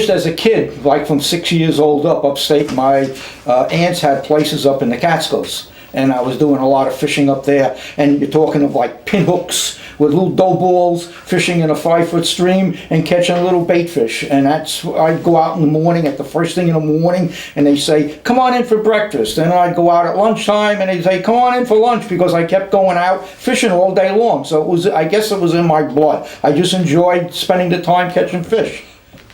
fished as a kid, like from 6 years old up, upstate. My aunts had places up in the Catskills, and I was doing a lot of fishing up there. And you're talking of like pin hooks with little dough balls, fishing in a 5-foot stream and catching little bait fish. And that's, I'd go out in the morning at the first thing in the morning, and they say, come on in for breakfast. And I'd go out at lunchtime, and they'd say, come on in for lunch, because I kept going out fishing all day long. So it was, I guess it was in my blood. I just enjoyed spending the time catching fish.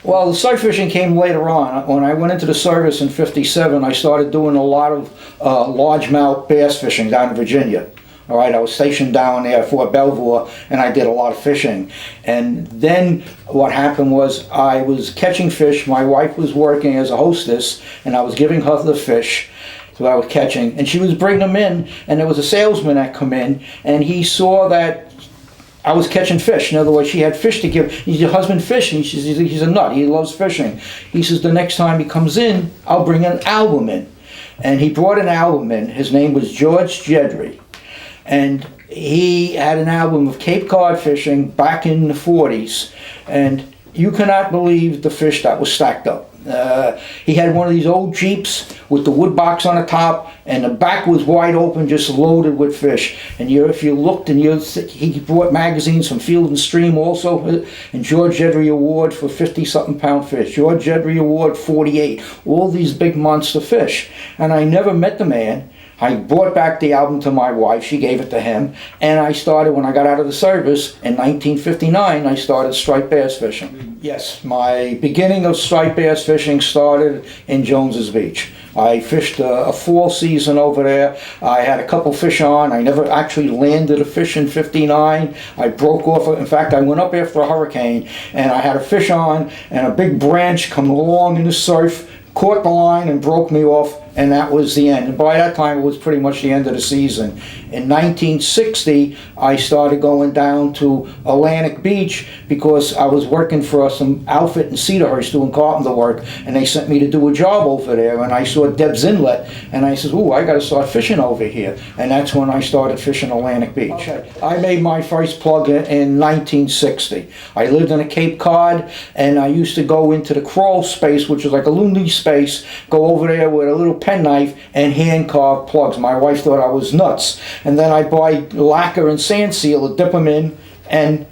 Well, the surf fishing came later on. When I went into the service in '57, I started doing a lot of largemouth bass fishing down in Virginia. All right, I was stationed down there at Fort Belvoir, and I did a lot of fishing. And then what happened was I was catching fish. My wife was working as a hostess, and I was giving her the fish that I was catching, and she was bringing them in, and there was a salesman that come in, and he saw that I was catching fish. In other words, she had fish to give. He's your husband fishing. She says, he's a nut. He loves fishing. He says, the next time he comes in, I'll bring an album in. And he brought an album in. His name was George Jedry. And he had an album of Cape Cod fishing back in the 40s. And you cannot believe the fish that was stacked up. He had one of these old Jeeps with the wood box on the top, and the back was wide open, just loaded with fish. And if you looked, and he brought magazines from Field and Stream also, and George Jedry Award for 50-something pound fish, George Jedry Award 48, all these big monster fish. And I never met the man. I brought back the album to my wife, she gave it to him, and I started, when I got out of the service in 1959, I started striped bass fishing. Yes, my beginning of striped bass fishing started in Jones's Beach. I fished a fall season over there. I had a couple fish on. I never actually landed a fish in '59. I broke off. In fact, I went up after a hurricane, and I had a fish on, and a big branch come along in the surf, caught the line and broke me off, and that was the end. And by that time, it was pretty much the end of the season. In 1960, I started going down to Atlantic Beach because I was working for some outfit in Cedarhurst doing carpenter work, and they sent me to do a job over there, and I saw Deb's Inlet, and I said, ooh, I got to start fishing over here. And that's when I started fishing Atlantic Beach. Okay. I made my first plug in 1960. I lived in a Cape Cod, and I used to go into the crawl space, which was like a loony space, go over there with a little penknife and hand carve plugs. My wife thought I was nuts. And then I'd buy lacquer and sand seal to dip them in and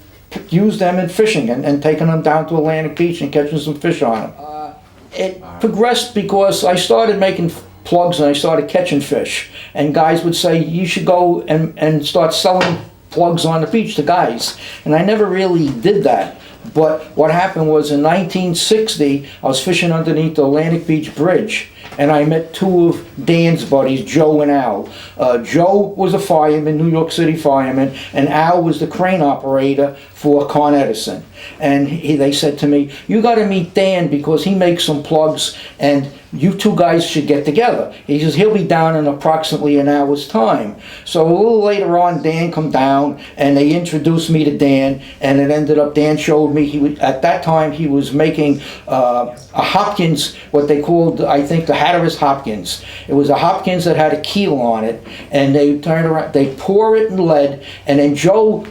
use them in fishing and taking them down to Atlantic Beach and catching some fish on them. It progressed because I started making plugs and I started catching fish. And guys would say, you should go and start selling plugs on the beach to guys. And I never really did that. But what happened was in 1960, I was fishing underneath the Atlantic Beach Bridge, and I met two of Dan's buddies, Joe and Al. Joe was a fireman, New York City fireman, and Al was the crane operator for Con Edison. And they said to me, you got to meet Dan because he makes some plugs, and you two guys should get together. He says he'll be down in approximately an hour's time. So a little later on, Dan come down, and they introduced me to Dan, and it ended up, Dan showed me, at that time he was making a Hopkins, what they called, I think, the Hatteras Hopkins. It was a Hopkins that had a keel on it, and they turn around, they pour it in lead, and then Joe,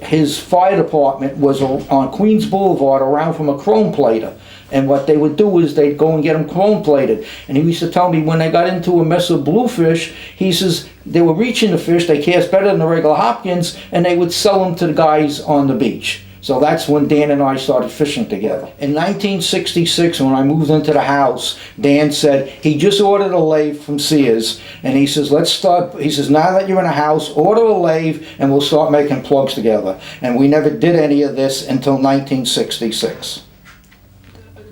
his fire department was on Queens Boulevard around from a chrome plater. And what they would do is they'd go and get them chrome plated. And he used to tell me when they got into a mess of bluefish, he says they were reaching the fish, they cast better than the regular Hopkins, and they would sell them to the guys on the beach. So that's when Dan and I started fishing together. In 1966, when I moved into the house, Dan said he just ordered a lathe from Sears, and he says, let's start, he says, now that you're in a house, order a lathe and we'll start making plugs together. And we never did any of this until 1966.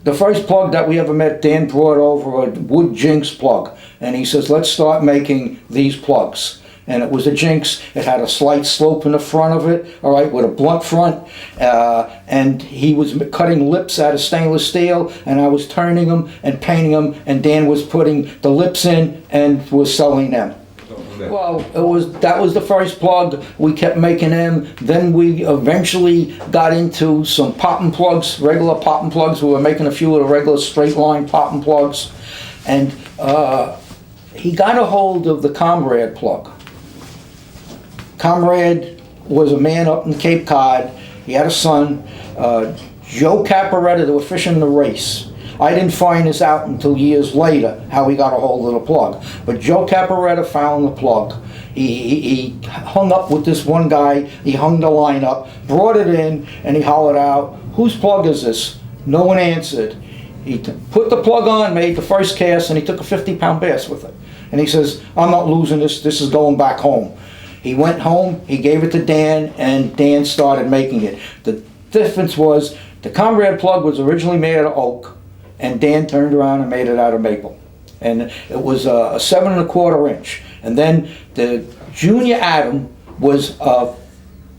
The first plug that we ever met, Dan brought over a wood Jinx plug, and he says, let's start making these plugs. And it was a Jinx. It had a slight slope in the front of it, all right, with a blunt front. And he was cutting lips out of stainless steel, and I was turning them and painting them, and Dan was putting the lips in and was selling them. Well, that was the first plug. We kept making them. Then we eventually got into some popping plugs, regular popping plugs. We were making a few of the regular straight line popping plugs. And he got a hold of the Comrade plug. Comrade was a man up in Cape Cod. He had a son, Joe Caparetta, that were fishing the race. I didn't find this out until years later, how he got a hold of the plug. But Joe Caparetta found the plug. He hung up with this one guy, he hung the line up, brought it in, and he hollered out, "Whose plug is this?" No one answered. He put the plug on, made the first cast, and he took a 50-pound bass with it. And he says, "I'm not losing this, this is going back home." He went home, he gave it to Dan, and Dan started making it. The difference was, the Comrade plug was originally made out of oak, and Dan turned around and made it out of maple. And it was a 7 1/4 inch. And then the Junior Adam was a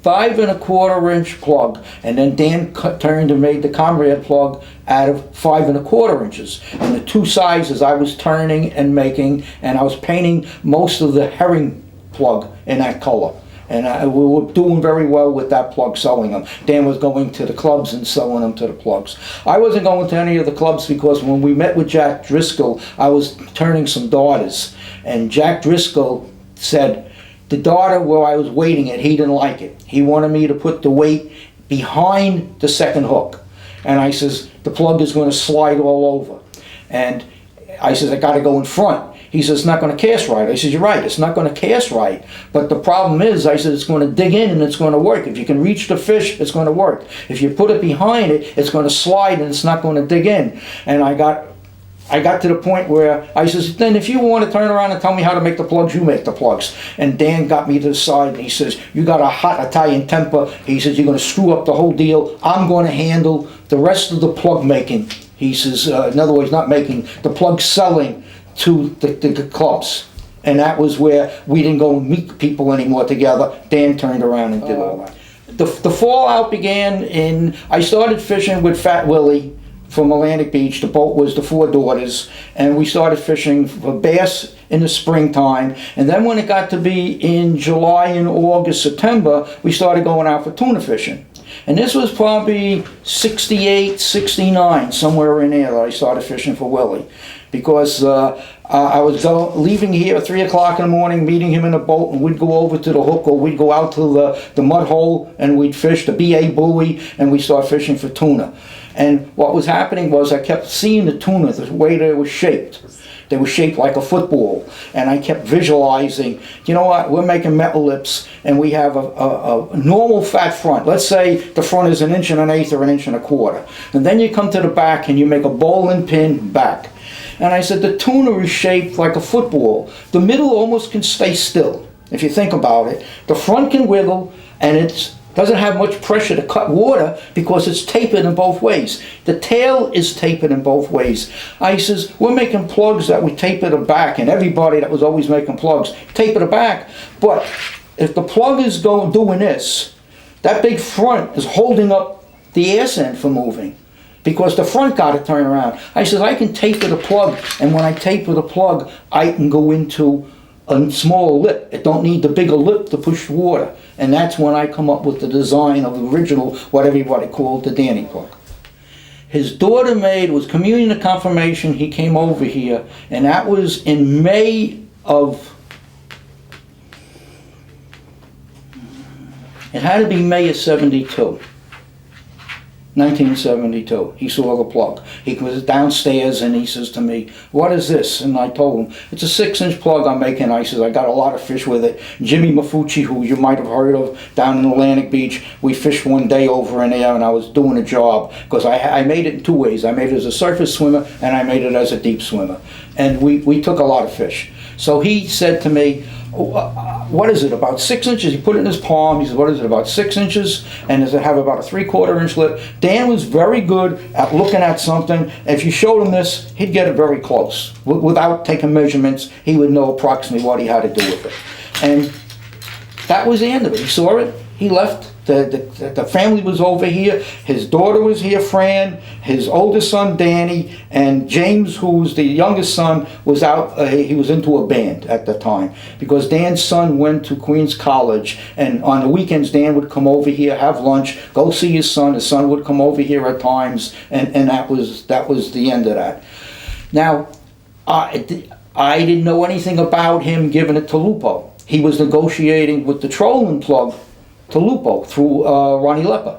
5 1/4 inch plug, and then Dan turned and made the Comrade plug out of 5 1/4 inches. And the two sizes I was turning and making, and I was painting most of the herring plug in that color. And we were doing very well with that plug, selling them. Dan was going to the clubs and selling them to the plugs. I wasn't going to any of the clubs because when we met with Jack Driscoll, I was turning some daughters. And Jack Driscoll said, the daughter where I was weighting it, he didn't like it. He wanted me to put the weight behind the second hook. And I says, the plug is going to slide all over. And I says, I got to go in front. He says, it's not going to cast right. I says, you're right, it's not going to cast right. But the problem is, I said, it's going to dig in and it's going to work. If you can reach the fish, it's going to work. If you put it behind it, it's going to slide and it's not going to dig in. And I got to the point where I says, then if you want to turn around and tell me how to make the plugs, you make the plugs. And Dan got me to the side and he says, you got a hot Italian temper. He says, you're going to screw up the whole deal. I'm going to handle the rest of the plug making. He says, in other words, not making, the plug selling to the clubs. And that was where we didn't go and meet people anymore together. Dan turned around and did all that. The fallout began I started fishing with Fat Willie from Atlantic Beach. The boat was the Four Daughters, and we started fishing for bass in the springtime. And then when it got to be in July and August, September, we started going out for tuna fishing. And this was probably 68, 69, somewhere in there that I started fishing for Willie. Because I was leaving here at 3 o'clock in the morning, meeting him in a boat, and we'd go over to the hook, or we'd go out to the mud hole, and we'd fish the BA buoy, and we'd start fishing for tuna. And what was happening was I kept seeing the tuna, the way they were shaped. They were shaped like a football. And I kept visualizing, you know what, we're making metal lips, and we have a normal fat front. Let's say the front is 1.125 or 1.25 inches. And then you come to the back and you make a bowling pin back. And I said, the tuna is shaped like a football. The middle almost can stay still, if you think about it. The front can wiggle, and it doesn't have much pressure to cut water because it's tapered in both ways. The tail is tapered in both ways. I says, we're making plugs that we taper the back, and everybody that was always making plugs taper the back. But if the plug is doing this, that big front is holding up the ass end from moving, because the front got to turn around. I said, I can taper the plug, and when I taper the plug, I can go into a smaller lip. It don't need the bigger lip to push water. And that's when I come up with the design of the original, what everybody called the Danny plug. His daughter made, was communion and confirmation, he came over here, and that was in May of, it had to be May of 72. 1972, he saw the plug. He was downstairs and he says to me, what is this? And I told him, it's a 6-inch plug I'm making. I said, I got a lot of fish with it. Jimmy Mafucci, who you might have heard of down in Atlantic Beach, we fished one day over in there, and I was doing a job, because I made it in two ways. I made it as a surface swimmer, and I made it as a deep swimmer. And we took a lot of fish. So he said to me, what is it, about 6 inches? He put it in his palm. He said, what is it, about 6 inches? And does it have about a 3/4 inch lip? Dan was very good at looking at something. If you showed him this, he'd get it very close. Without taking measurements, he would know approximately what he had to do with it. And that was the end of it. He saw it, he left. The family was over here. His daughter was here, Fran, his oldest son, Danny, and James, who was the youngest son, was out. He was into a band at the time, because Dan's son went to Queens College, and on the weekends Dan would come over here, have lunch, go see his son. His son would come over here at times, and that was the end of that. Now, I didn't know anything about him giving it to Lupo. He was negotiating with the trolling plug to Lupo through Ronnie Leppa.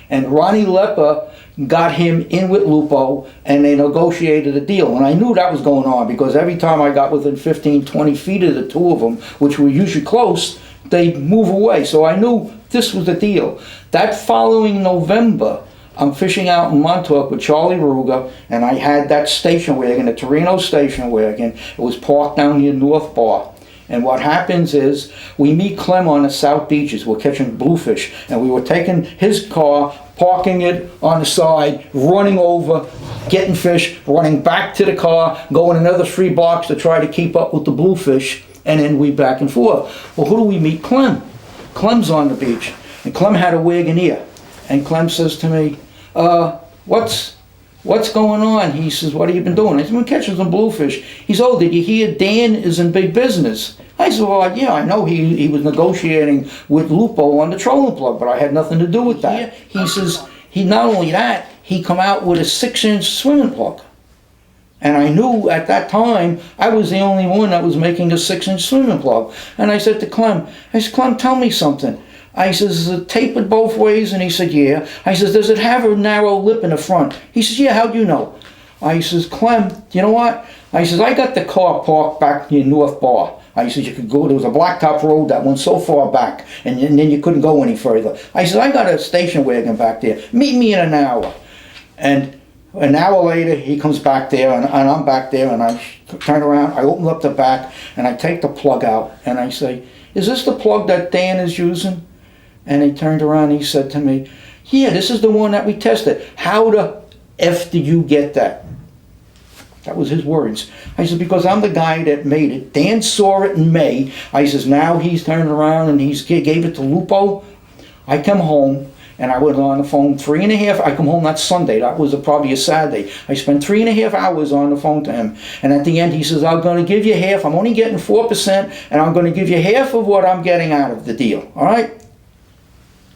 And Ronnie Leppa got him in with Lupo, and they negotiated a deal. And I knew that was going on because every time I got within 15, 20 feet of the two of them, which were usually close, they'd move away. So I knew this was the deal. That following November, I'm fishing out in Montauk with Charlie Ruger, and I had that station wagon, the Torino station wagon. It was parked down near North Bar. And what happens is, we meet Clem on the South Beaches. We're catching bluefish, and we were taking his car, parking it on the side, running over, getting fish, running back to the car, going another 3 blocks to try to keep up with the bluefish, and then we back and forth. Well, who do we meet? Clem. Clem's on the beach, and Clem had a wagoneer. And Clem says to me, what's going on? He says, what have you been doing? I said, we're catching some bluefish. He said, oh, did you hear Dan is in big business? I said, well, yeah, I know he was negotiating with Lupo on the trolling plug, but I had nothing to do with that. He says, not only that, he come out with a 6-inch swimming plug. And I knew at that time, I was the only one that was making a 6-inch swimming plug. And I said to Clem, Clem, tell me something. I says, is it tapered both ways? And he said, yeah. I says, does it have a narrow lip in the front? He says, yeah, how do you know? I says, Clem, you know what? I says, I got the car parked back near North Bar. I says, you could go, there was a blacktop road that went so far back, and then you couldn't go any further. I says, I got a station wagon back there. Meet me in an hour. And an hour later, he comes back there, and I'm back there, and I turn around, I open up the back, and I take the plug out, and I say, is this the plug that Dan is using? And he turned around and he said to me, yeah, this is the one that we tested. How the F did you get that? That was his words. I said, because I'm the guy that made it. Dan saw it in May. I says, now he's turned around and he gave it to Lupo. I come home and I went on the phone 3.5. I come home that Sunday. That was probably a Saturday. I spent 3.5 hours on the phone to him. And at the end he says, I'm going to give you half. I'm only getting 4%, and I'm going to give you half of what I'm getting out of the deal. All right?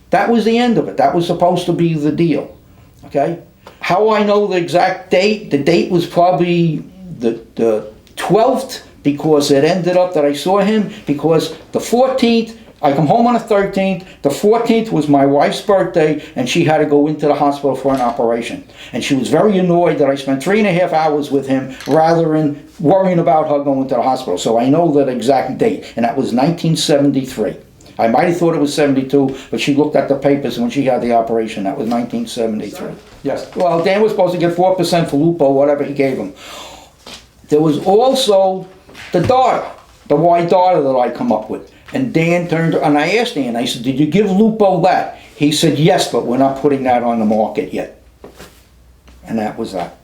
That was the end of it. That was supposed to be the deal. Okay? How I know the exact date? The date was probably the 12th, because it ended up that I saw him, because the 14th, I come home on the 13th, the 14th was my wife's birthday, and she had to go into the hospital for an operation. And she was very annoyed that I spent 3.5 hours with him rather than worrying about her going to the hospital. So I know that exact date, and that was 1973. I might have thought it was 72, but she looked at the papers, and when she had the operation, that was 1973. Yes. Well, Dan was supposed to get 4% for Lupo, whatever he gave him. There was also the daughter, the white daughter that I come up with. And Dan turned, and I asked Dan, I said, did you give Lupo that? He said, yes, but we're not putting that on the market yet. And that was that.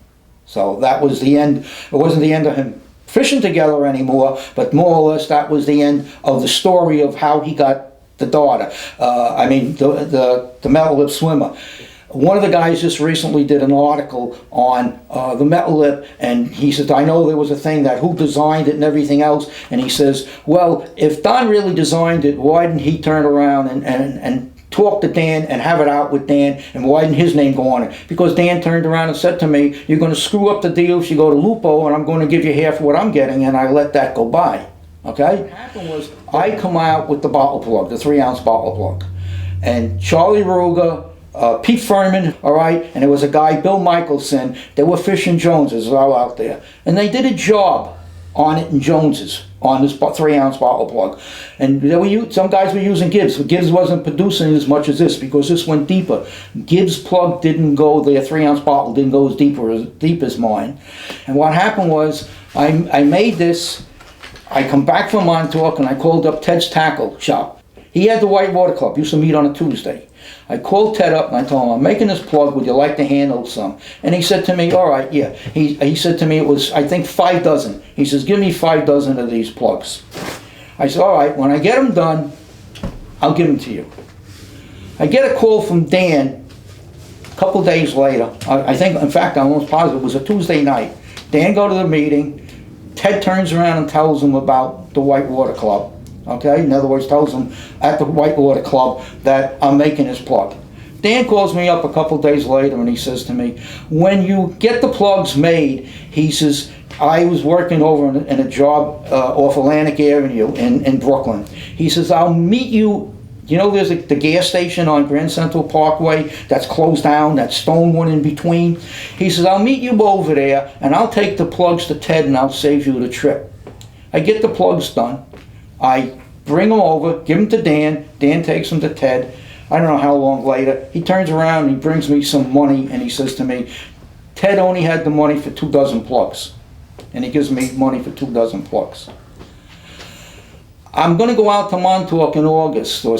So that was the end. It wasn't the end of him fishing together anymore, but more or less that was the end of the story of how he got the daughter. The metal lip swimmer. One of the guys just recently did an article on the metal lip, and he said, I know there was a thing that who designed it and everything else, and he says, well, if Don really designed it, why didn't he turn around and talk to Dan and have it out with Dan, and why didn't his name go on it? Because Dan turned around and said to me, you're going to screw up the deal if you go to Lupo, and I'm going to give you half of what I'm getting, and I let that go by. Okay? What happened was, I come out with the bottle plug, the 3-ounce bottle plug, and Charlie Ruger, Pete Furman, all right, and there was a guy, Bill Michelson, they were fishing Joneses all out there, and they did a job on it in Joneses, on this 3-ounce bottle plug. And some guys were using Gibbs, but Gibbs wasn't producing as much as this, because this went deeper. Gibbs plug didn't go, their 3-ounce bottle didn't go as deep as mine. And what happened was, I made this, I come back from Montauk, and I called up Ted's Tackle Shop. He had the Whitewater Club, used to meet on a Tuesday. I called Ted up and I told him, I'm making this plug, would you like to handle some? And he said to me, all right, yeah. He said to me, it was, I think, 5 dozen. He says, give me 5 dozen of these plugs. I said, all right, when I get them done, I'll give them to you. I get a call from Dan a couple days later. I think, in fact, I'm almost positive it was a Tuesday night. Dan go to the meeting. Ted turns around and tells him about the Whitewater Club. Okay, in other words, tells him at the Whitewater Club that I'm making his plug. Dan calls me up a couple days later and he says to me, when you get the plugs made, he says, I was working over in a job off Atlantic Avenue in Brooklyn. He says, I'll meet you You know, there's the gas station on Grand Central Parkway that's closed down, that stone one in between. He says, I'll meet you over there, and I'll take the plugs to Ted, and I'll save you the trip. I get the plugs done. I bring them over, give them to Dan. Dan takes them to Ted. I don't know how long later. He turns around and he brings me some money, and he says to me, Ted only had the money for 2 dozen plugs. And he gives me money for 2 dozen plugs. I'm going to go out to Montauk in August or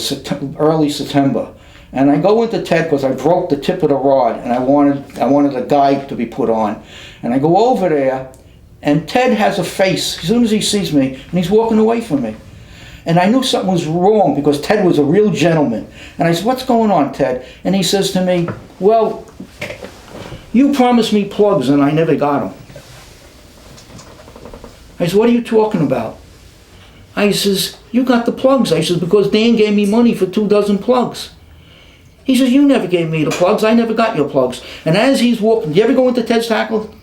early September, and I go into Ted because I broke the tip of the rod, and I wanted a guide to be put on, and I go over there, and Ted has a face as soon as he sees me, and he's walking away from me, and I knew something was wrong because Ted was a real gentleman, and I said, what's going on, Ted? And he says to me, well, you promised me plugs and I never got them. I said, what are you talking about? I says, you got the plugs. I says, because Dan gave me money for 2 dozen plugs. He says, you never gave me the plugs. I never got your plugs. And as he's walking, you ever go into Ted's tackle?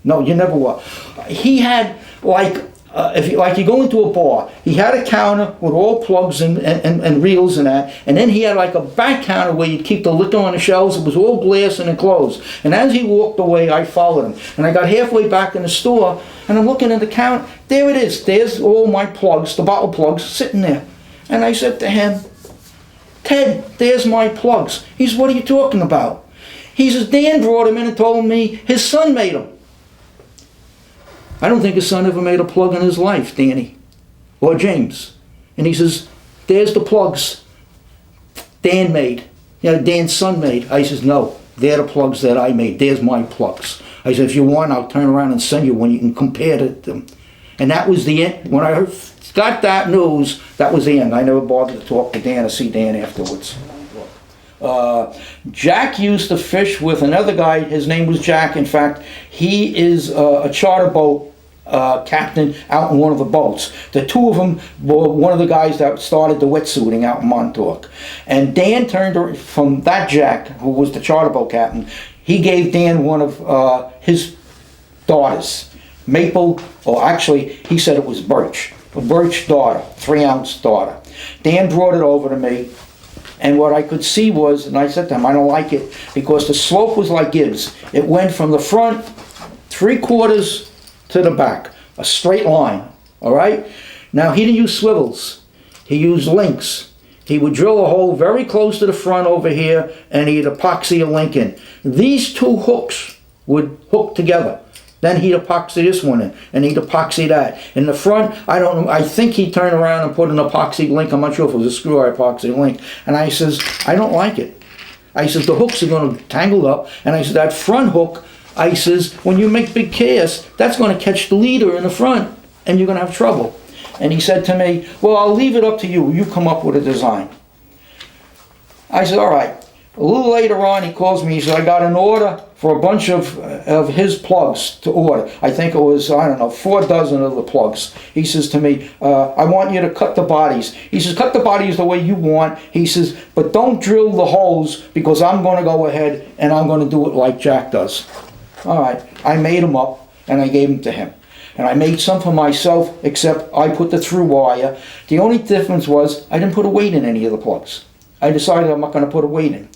No, you never were. He had, if you go into a bar, he had a counter with all plugs and reels and that, and then he had like a back counter where you'd keep the liquor on the shelves. It was all glass and enclosed. And as he walked away, I followed him. And I got halfway back in the store, and I'm looking at the counter. There it is. There's all my plugs, the bottle plugs, sitting there. And I said to him, Ted, there's my plugs. He says, what are you talking about? He says, Dan brought him in and told me his son made them. I don't think his son ever made a plug in his life, Danny, or James. And he says, there's the plugs Dan made. Dan's son made. I says, no, they're the plugs that I made. There's my plugs. I said, if you want, I'll turn around and send you one. You can compare them. And that was the end. When I got that news, that was the end. I never bothered to talk to Dan or see Dan afterwards. Jack used to fish with another guy. His name was Jack. In fact, he is a charter boat captain out in one of the boats. The two of them were one of the guys that started the wetsuiting out in Montauk. And Dan turned from that Jack, who was the charter boat captain. He gave Dan one of his daughters, Maple, or actually he said it was Birch, a Birch daughter, 3-ounce daughter. Dan brought it over to me. And what I could see was, and I said to him, I don't like it, because the slope was like Gibbs. It went from the front 3/4 to the back, a straight line, all right? Now, he didn't use swivels. He used links. He would drill a hole very close to the front over here, and he'd epoxy a link in. These 2 hooks would hook together. Then he'd epoxy this one in, and he'd epoxy that. In the front, I don't know, I think he turned around and put an epoxy link. I'm not sure if it was a screw or epoxy link. And I says, I don't like it. I says, the hooks are going to tangle up. And I said, that front hook, I says, when you make big casts, that's going to catch the leader in the front, and you're going to have trouble. And he said to me, well, I'll leave it up to you. You come up with a design. I said, all right. A little later on, he calls me. He said, I got an order for a bunch of his plugs to order. I think it was, 4 dozen of the plugs. He says to me, I want you to cut the bodies. He says, cut the bodies the way you want. He says, but don't drill the holes, because I'm going to go ahead and I'm going to do it like Jack does. All right. I made them up and I gave them to him. And I made some for myself, except I put the through wire. The only difference was I didn't put a weight in any of the plugs. I decided I'm not going to put a weight in.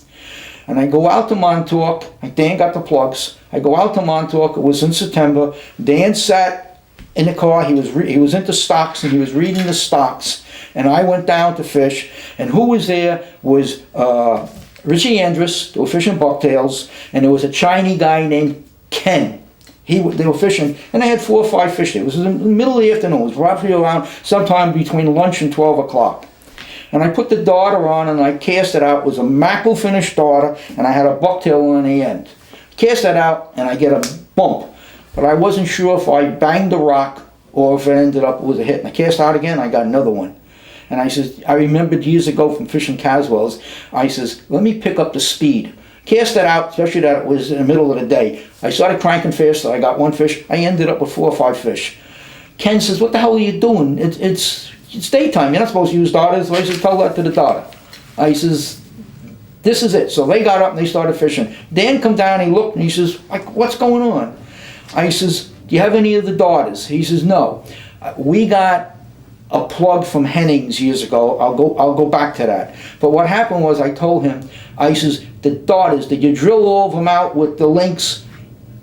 And I go out to Montauk, and Dan got the plugs. I go out to Montauk, it was in September. Dan sat in the car, he was into stocks, and he was reading the stocks. And I went down to fish, and who was there was Richie Andrus, they were fishing bucktails, and there was a Chinese guy named Ken. They were fishing, and they had 4 or 5 fish there. It was in the middle of the afternoon, it was roughly around sometime between lunch and 12 o'clock. And I put the darter on and I cast it out. It was a mackerel finished darter, and I had a bucktail on the end. Cast that out and I get a bump. But I wasn't sure if I banged the rock or if it ended up with a hit. And I cast out again, I got another one. And I says, I remembered years ago from fishing Caswell's, I says, let me pick up the speed. Cast that out, especially that it was in the middle of the day. I started cranking faster, I got 1 fish. I ended up with 4 or 5 fish. Ken says, what the hell are you doing? It's daytime, you're not supposed to use darters. So I said, tell that to the darter. I says, this is it. So they got up and they started fishing. Dan come down, he looked, and he says, what's going on? I says, do you have any of the darters? He says, no. We got a plug from Hennings years ago. I'll go back to that. But what happened was I told him, I says, the daughters, did you drill all of them out with the links?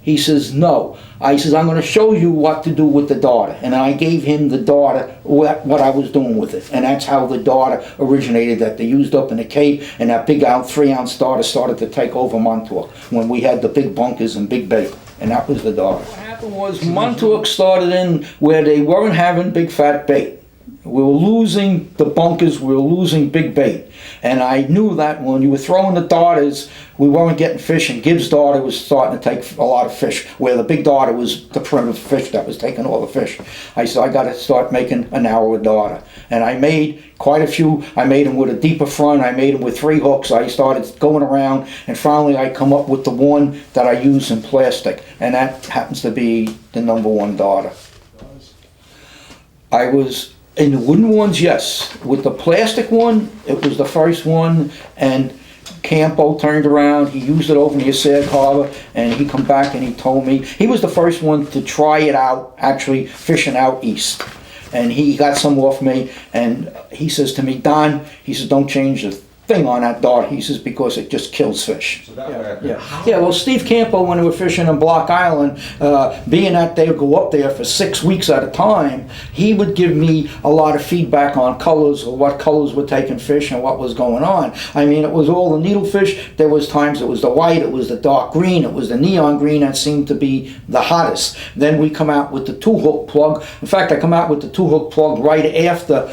He says, no. I says, I'm going to show you what to do with the daughter. And I gave him the daughter, what I was doing with it. And that's how the daughter originated, that they used up in the Cape, and that big 3-ounce daughter started to take over Montauk when we had the big bunkers and big bait. And that was the daughter. What happened was Montauk started in where they weren't having big fat bait. We were losing the bunkers, we were losing big bait. And I knew that when you were throwing the darters, we weren't getting fish, and Gibbs' daughter was starting to take a lot of fish, where the big daughter was the primitive fish that was taking all the fish. I said, I got to start making a narrower darter. And I made quite a few. I made them with a deeper front, I made them with 3 hooks. I started going around, and finally I come up with the one that I use in plastic, and that happens to be the #1 darter. I was in the wooden ones, yes. With the plastic one, it was the first one, and Campo turned around, he used it over near Sag Harbor, and he come back and he told me, he was the first one to try it out, actually fishing out east. And he got some off me, and he says to me, Don, he says, don't change the thing on that dart, he says, because it just kills fish. So that Yeah, well, Steve Campo, when we were fishing in Block Island, being that they would go up there for 6 weeks at a time, he would give me a lot of feedback on colors, or what colors were taking fish and what was going on. I mean, it was all the needlefish. There was times it was the white, it was the dark green, it was the neon green that seemed to be the hottest. Then we come out with the 2-hook plug. In fact, I come out with the 2-hook plug right after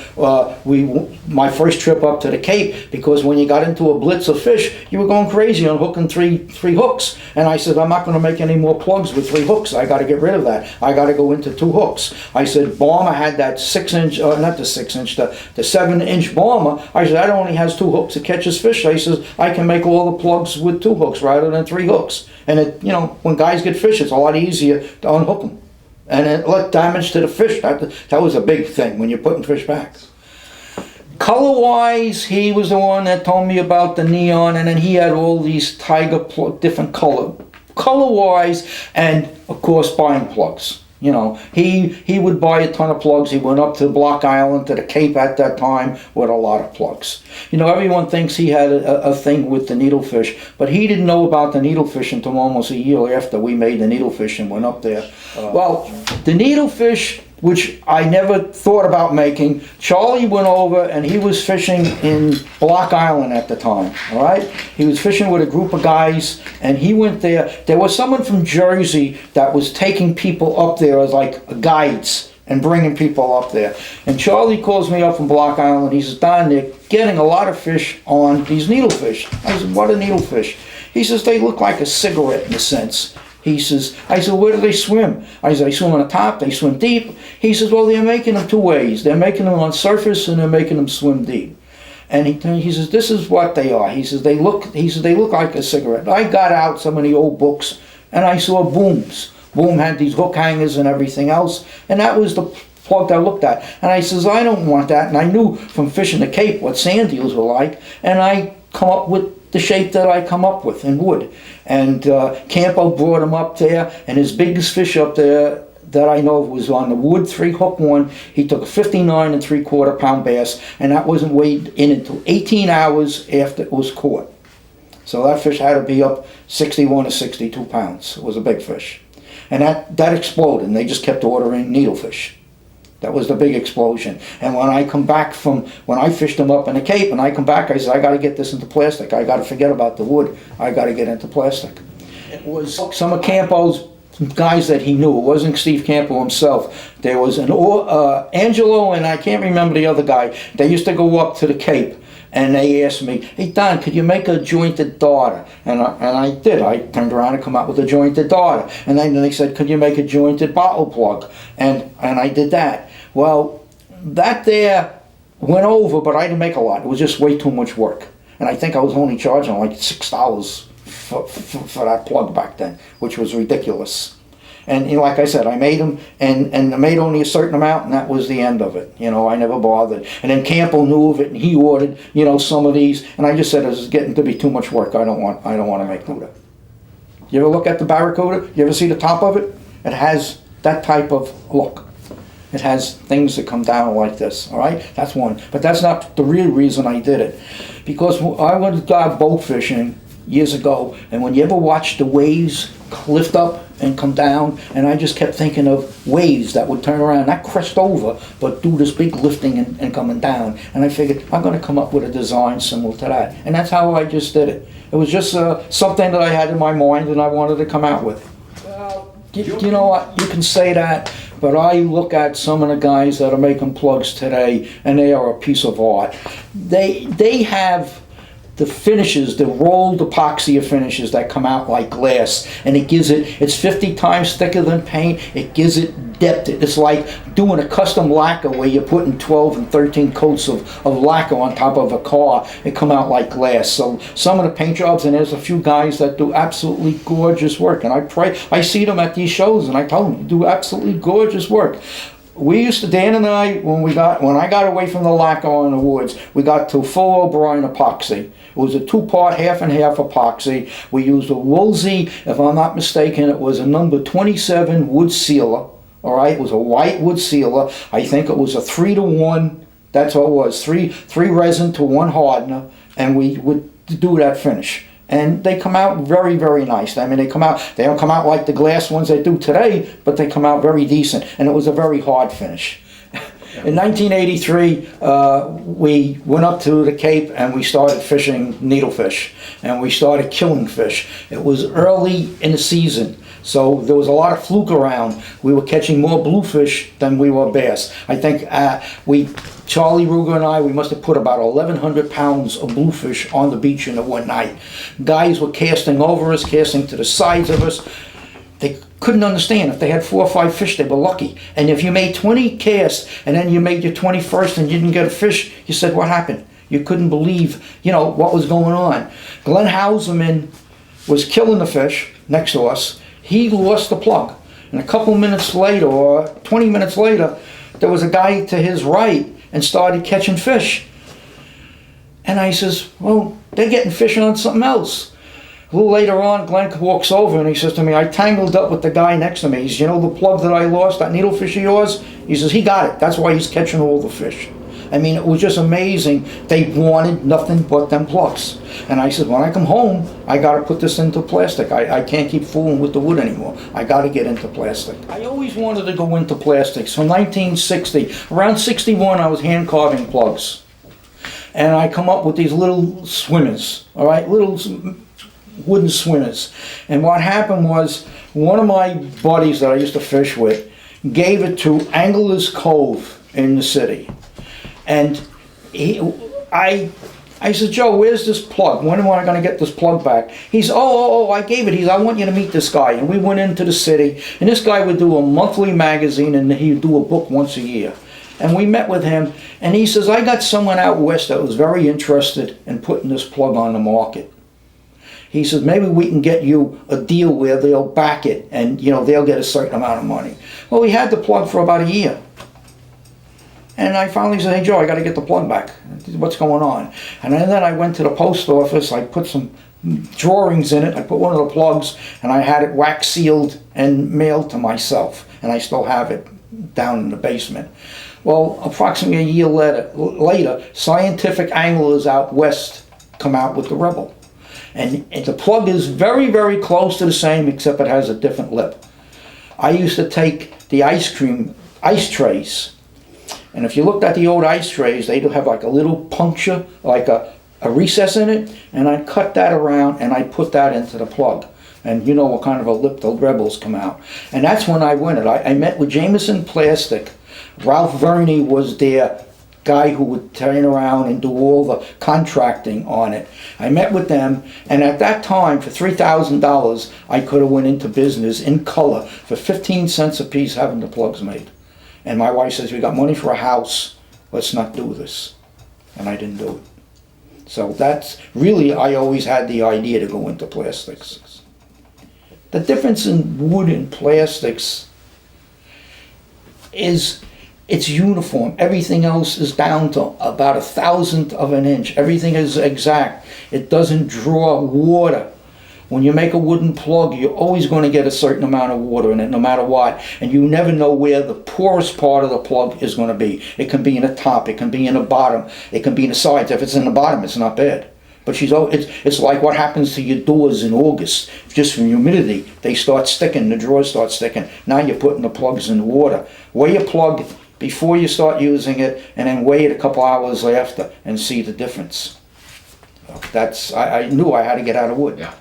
my first trip up to the Cape, because when you got into a blitz of fish, you were going crazy on hooking three hooks. And I said, I'm not going to make any more plugs with 3 hooks. I got to get rid of that. I got to go into 2 hooks. I said, Bomber had that 6-inch, not the 6-inch, the 7-inch Bomber. I said, that only has 2 hooks. It catches fish. I says, I can make all the plugs with 2 hooks rather than 3 hooks. And it, you know, when guys get fish, it's a lot easier to unhook them. And it let damage to the fish. That was a big thing when you're putting fish back. Color-wise, he was the one that told me about the neon, and then he had all these tiger different color-wise, and of course buying plugs. You know, he would buy a ton of plugs. He went up to Block Island, to the Cape at that time, with a lot of plugs. You know, everyone thinks he had a thing with the needlefish, but he didn't know about the needlefish until almost a year after we made the needlefish and went up there. Well, the needlefish, which I never thought about making, Charlie went over and he was fishing in Block Island at the time, all right? He was fishing with a group of guys, and he went there. There was someone from Jersey that was taking people up there as like guides and bringing people up there. And Charlie calls me up from Block Island. He says, Don, they're getting a lot of fish on these needlefish. I said, what are needlefish? He says, they look like a cigarette in a sense. He says, I said, where do they swim? I said, they swim on the top, they swim deep. He says, well, they're making them 2 ways. They're making them on surface, and they're making them swim deep. And he says, this is what they are. He says, they look like a cigarette. I got out some of the old books, and I saw booms. Boom had these hook hangers and everything else, and that was the plug I looked at. And I says, I don't want that. And I knew from fishing the Cape what sand eels were like, and I come up with the shape that I come up with in wood. And Campo brought him up there, and his biggest fish up there that I know of was on the wood 3-hook one. He took a 59 3/4 pound bass, and that wasn't weighed in until 18 hours after it was caught. So that fish had to be up 61 to 62 pounds. It was a big fish. And that exploded, and they just kept ordering needlefish. That was the big explosion. And when I come back when I fished them up in the Cape, and I come back, I said, I got to get this into plastic. I got to forget about the wood. I got to get into plastic. It was some of Campo's guys that he knew. It wasn't Steve Campo himself. There was an Angelo, and I can't remember the other guy. They used to go up to the Cape, and they asked me, hey Don, could you make a jointed darter? And I did. I turned around and come out with a jointed darter. And then they said, could you make a jointed bottle plug? And I did that. Well, that there went over, but I didn't make a lot. It was just way too much work. And I think I was only charging like $6 for that plug back then, which was ridiculous. And you know, like I said, I made them, and I made only a certain amount, and that was the end of it. You know, I never bothered. And then Campo knew of it, and he ordered, you know, some of these, and I just said, this is getting to be too much work. I don't want to make Nuda. You ever look at the Barracuda? You ever see the top of it? It has that type of look. It has things that come down like this, all right? That's one. But that's not the real reason I did it. Because I went to go boat fishing years ago, and when you ever watch the waves lift up and come down, and I just kept thinking of waves that would turn around, not crest over, but do this big lifting and coming down. And I figured, I'm going to come up with a design similar to that. And that's how I just did it. It was just something that I had in my mind and I wanted to come out with. You know what, you can say that, but I look at some of the guys that are making plugs today, and they are a piece of art. They have the finishes, the rolled epoxy finishes that come out like glass, and it's 50 times thicker than paint. It gives it depth. It's like doing a custom lacquer where you're putting 12 and 13 coats of lacquer on top of a car. It come out like glass. So some of the paint jobs, and there's a few guys that do absolutely gorgeous work, and I see them at these shows, and I tell them, you do absolutely gorgeous work. We used to, Dan and I, when I got away from the lacquer on the woods, we got to full O'Brien epoxy. It was a 2-part half and half epoxy. We used a Woolsey, if I'm not mistaken, it was a number 27 wood sealer. All right, it was a white wood sealer. I think it was a 3-to-1. That's all it was, three resin to 1 hardener, and we would do that finish. And they come out very, very nice. I mean, they don't come out like the glass ones they do today, but they come out very decent. And it was a very hard finish. In 1983, we went up to the Cape and we started fishing needlefish. And we started killing fish. It was early in the season, so there was a lot of fluke around. We were catching more bluefish than we were bass. I think Charlie Ruger and I, we must have put about 1,100 pounds of bluefish on the beach in the one night. Guys were casting over us, casting to the sides of us. They couldn't understand. If they had 4 or 5 fish, they were lucky. And if you made 20 casts and then you made your 21st and you didn't get a fish, you said, what happened? You couldn't believe, what was going on. Glenn Hauserman was killing the fish next to us. He lost the plug. And a couple minutes later, or 20 minutes later, there was a guy to his right and started catching fish. And I says, well, they're getting fish on something else. A little later on, Glenn walks over and he says to me, I tangled up with the guy next to me. He says, the plug that I lost, that needlefish of yours? He says, he got it. That's why he's catching all the fish. I mean, it was just amazing. They wanted nothing but them plugs. And I said, when I come home, I got to put this into plastic. I can't keep fooling with the wood anymore. I got to get into plastic. I always wanted to go into plastics. From 1960, around 61, I was hand carving plugs. And I come up with these little swimmers, all right, little wooden swimmers. And what happened was, one of my buddies that I used to fish with gave it to Angler's Cove in the city. And I said, Joe, where's this plug? When am I going to get this plug back? He said, I gave it. I want you to meet this guy. And we went into the city, and this guy would do a monthly magazine, and he would do a book once a year. And we met with him, and he says, I got someone out west that was very interested in putting this plug on the market. He says, maybe we can get you a deal where they'll back it, and they'll get a certain amount of money. Well, we had the plug for about a year. And I finally said, hey, Joe, I got to get the plug back. What's going on? And then I went to the post office. I put some drawings in it. I put one of the plugs, and I had it wax sealed and mailed to myself. And I still have it down in the basement. Well, approximately a year later, Scientific Anglers out west come out with the Rebel. And the plug is very, very close to the same, except it has a different lip. I used to take the ice trays. And if you looked at the old ice trays, they do have like a little puncture, like a recess in it, and I'd cut that around and I'd put that into the plug. And you know what kind of a lip the Rebels come out. And that's when I went it. I met with Jameson Plastic. Ralph Verney was their guy who would turn around and do all the contracting on it. I met with them, and at that time, for $3,000, I could have went into business in color for 15 cents a piece having the plugs made. And my wife says, we got money for a house, let's not do this. And I didn't do it. So that's really, I always had the idea to go into plastics. The difference in wood and plastics is it's uniform. Everything else is down to about 1/1000 of an inch. Everything is exact. It doesn't draw water. When you make a wooden plug, you're always going to get a certain amount of water in it, no matter what. And you never know where the poorest part of the plug is going to be. It can be in the top, it can be in the bottom, it can be in the sides. If it's in the bottom, it's not bad. But it's like what happens to your doors in August. Just from humidity, they start sticking, the drawers start sticking. Now you're putting the plugs in the water. Weigh your plug before you start using it, and then weigh it a couple hours after and see the difference. I knew I had to get out of wood. Yeah.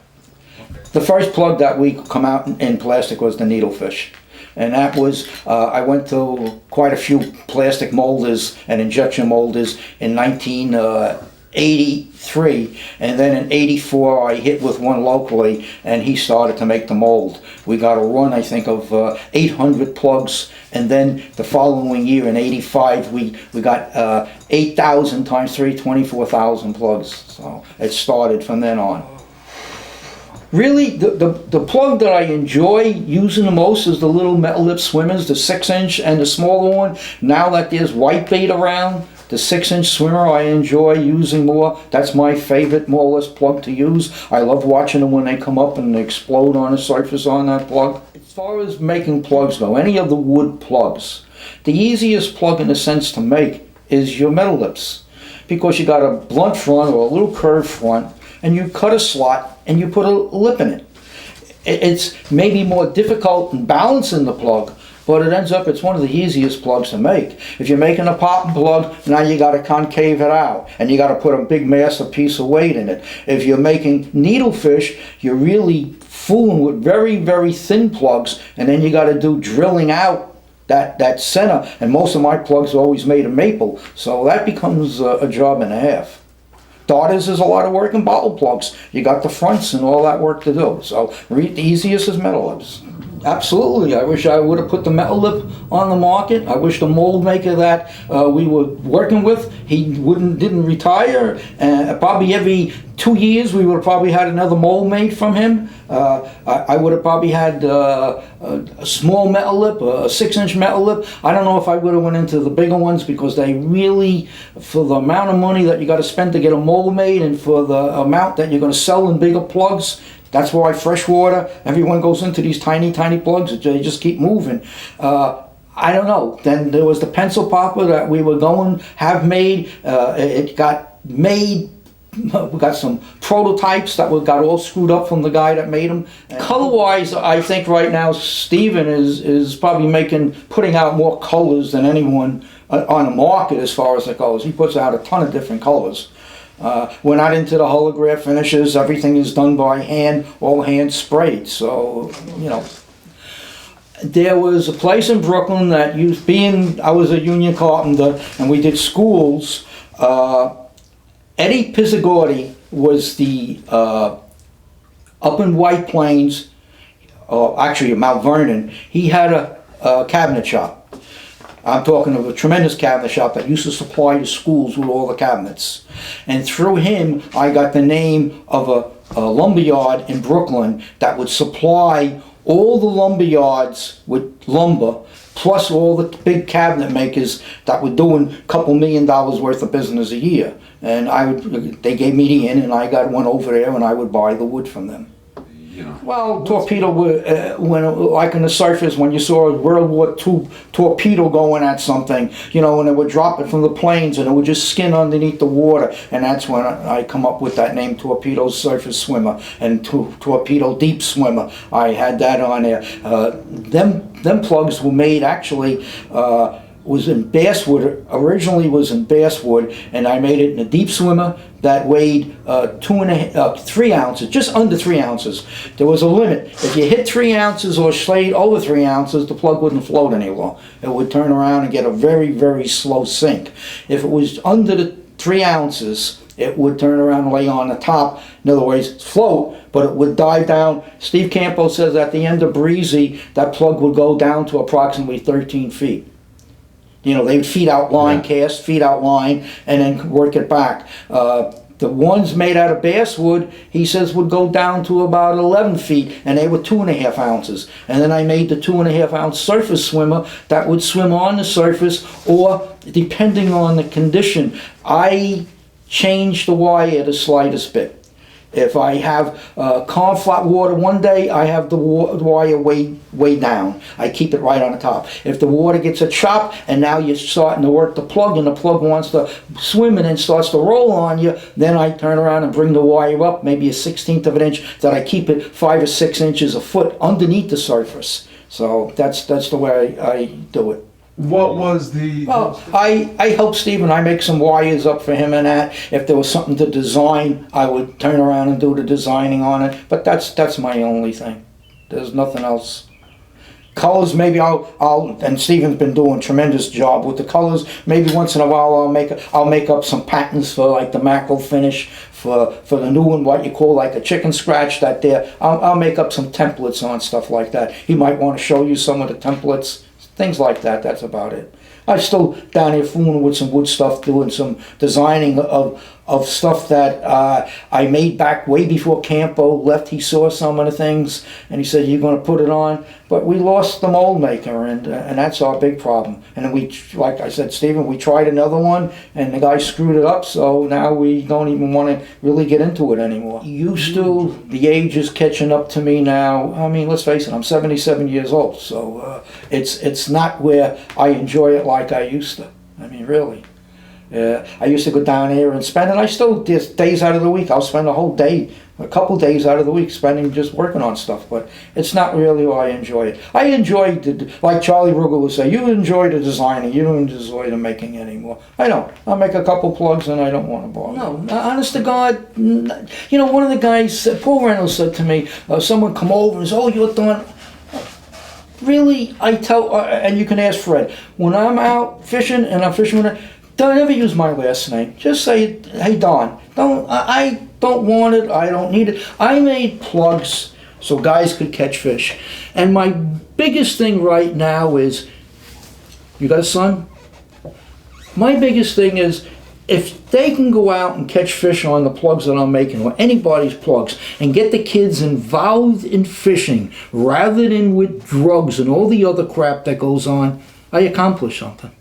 The first plug that we come out in plastic was the needlefish. And that was, I went to quite a few plastic molders and injection molders in 1983, and then in 84 I hit with one locally, and he started to make the mold. We got a run, I think, of 800 plugs, and then the following year in 85 we got 8,000 times 3, 24,000 plugs. So it started from then on. Really, the plug that I enjoy using the most is the little metal lip swimmers, the 6-inch and the smaller one. Now that there's whitebait around, the 6-inch swimmer I enjoy using more. That's my favorite, more or less, plug to use. I love watching them when they come up and they explode on the surface on that plug. As far as making plugs go, any of the wood plugs, the easiest plug in a sense to make is your metal lips, because you got a blunt front or a little curved front, and you cut a slot and you put a lip in it. It's maybe more difficult in balancing the plug, but it's one of the easiest plugs to make. If you're making a popping plug, now you got to concave it out, and you got to put a big massive piece of weight in it. If you're making needlefish, you're really fooling with very, very thin plugs, and then you got to do drilling out that center, and most of my plugs are always made of maple, so that becomes a job and a half. Daughters is a lot of work in bottle plugs. You got the fronts and all that work to do. So the easiest is metal lips. Absolutely. I wish I would have put the metal lip on the market. I wish the mold maker that we were working with, he didn't retire. Probably every 2 years we would have probably had another mold made from him. I would have probably had a small metal lip, a 6-inch metal lip. I don't know if I would have went into the bigger ones, because they really, for the amount of money that you got to spend to get a mold made and for the amount that you're going to sell in bigger plugs, that's why freshwater, everyone goes into these tiny, tiny plugs. They just keep moving. I don't know. Then there was the pencil popper that we were have made. It got made. We got some prototypes that got all screwed up from the guy that made them. Color-wise, I think right now Steven is probably putting out more colors than anyone on the market as far as it goes. He puts out a ton of different colors. We're not into the holograph finishes. Everything is done by hand, all hand sprayed. So, there was a place in Brooklyn that I was a union carpenter and we did schools. Eddie Pizzagordi was the, up in White Plains, actually Mount Vernon, he had a cabinet shop. I'm talking of a tremendous cabinet shop that used to supply the schools with all the cabinets. And through him, I got the name of a lumberyard in Brooklyn that would supply all the lumberyards with lumber, plus all the big cabinet makers that were doing a couple $1 million worth of business a year. And they gave me the in, and I got one over there, and I would buy the wood from them. Well, torpedo, when like on the surface, when you saw a World War II torpedo going at something, when it would drop it from the planes and it would just skin underneath the water, and that's when I come up with that name, torpedo surface swimmer and torpedo deep swimmer. I had that on there. Them plugs were made actually. Was in basswood, originally was in basswood, and I made it in a deep swimmer that weighed 3 ounces, just under 3 ounces. There was a limit. If you hit 3 ounces or stayed over 3 ounces, the plug wouldn't float anymore. It would turn around and get a very, very slow sink. If it was under the 3 ounces, it would turn around and lay on the top. In other words, float, but it would dive down. Steve Campo says at the end of Breezy, that plug would go down to approximately 13 feet. They would feed out line, cast, feed out line, and then work it back. The ones made out of basswood, he says, would go down to about 11 feet, and they were 2.5 ounces. And then I made the 2.5 ounce surface swimmer that would swim on the surface, or depending on the condition, I changed the wire the slightest bit. If I have calm, flat water one day, I have the wire way down. I keep it right on the top. If the water gets a chop and now you're starting to work the plug and the plug wants to swim and then starts to roll on you, then I turn around and bring the wire up, maybe a 1/16 of an inch, that I keep it 5 or 6 inches a foot underneath the surface. So that's the way I do it. What was the... Well, I help Stephen. I make some wires up for him and that. If there was something to design, I would turn around and do the designing on it. But that's my only thing. There's nothing else. Colors, maybe I'll and Stephen's been doing a tremendous job with the colors. Maybe once in a while I'll make up some patterns for like the mackerel finish for the new one, what you call like a chicken scratch. That there, I'll make up some templates on stuff like that. He might want to show you some of the templates. Things like that, that's about it. I'm still down here fooling with some wood stuff, doing some designing of stuff that I made back way before Campo left. He saw some of the things and he said, "You're going to put it on?" But we lost the mold maker, and that's our big problem. And then we, like I said, Stephen, we tried another one and the guy screwed it up, so now we don't even want to really get into it anymore. Used to, the age is catching up to me now. I mean, let's face it, I'm 77 years old, so it's not where I enjoy it like I used to. I mean, really. I used to go down here and spend, and I still, days out of the week, I'll spend a whole day, a couple days out of the week spending just working on stuff, but it's not really why I enjoy it. I enjoy, like Charlie Ruger would say, you enjoy the designing, you don't enjoy the making anymore. I don't. I'll make a couple plugs and I don't want to bother. No, honest to God, you know, one of the guys, Paul Reynolds said to me, someone come over and said, "Oh, you're done." Really, I tell, and you can ask Fred, when I'm out fishing and I'm fishing with don't ever use my last name. Just say, "Hey Don, I don't want it, I don't need it." I made plugs so guys could catch fish. And my biggest thing right now is, you got a son? My biggest thing is, if they can go out and catch fish on the plugs that I'm making, or anybody's plugs, and get the kids involved in fishing rather than with drugs and all the other crap that goes on, I accomplished something.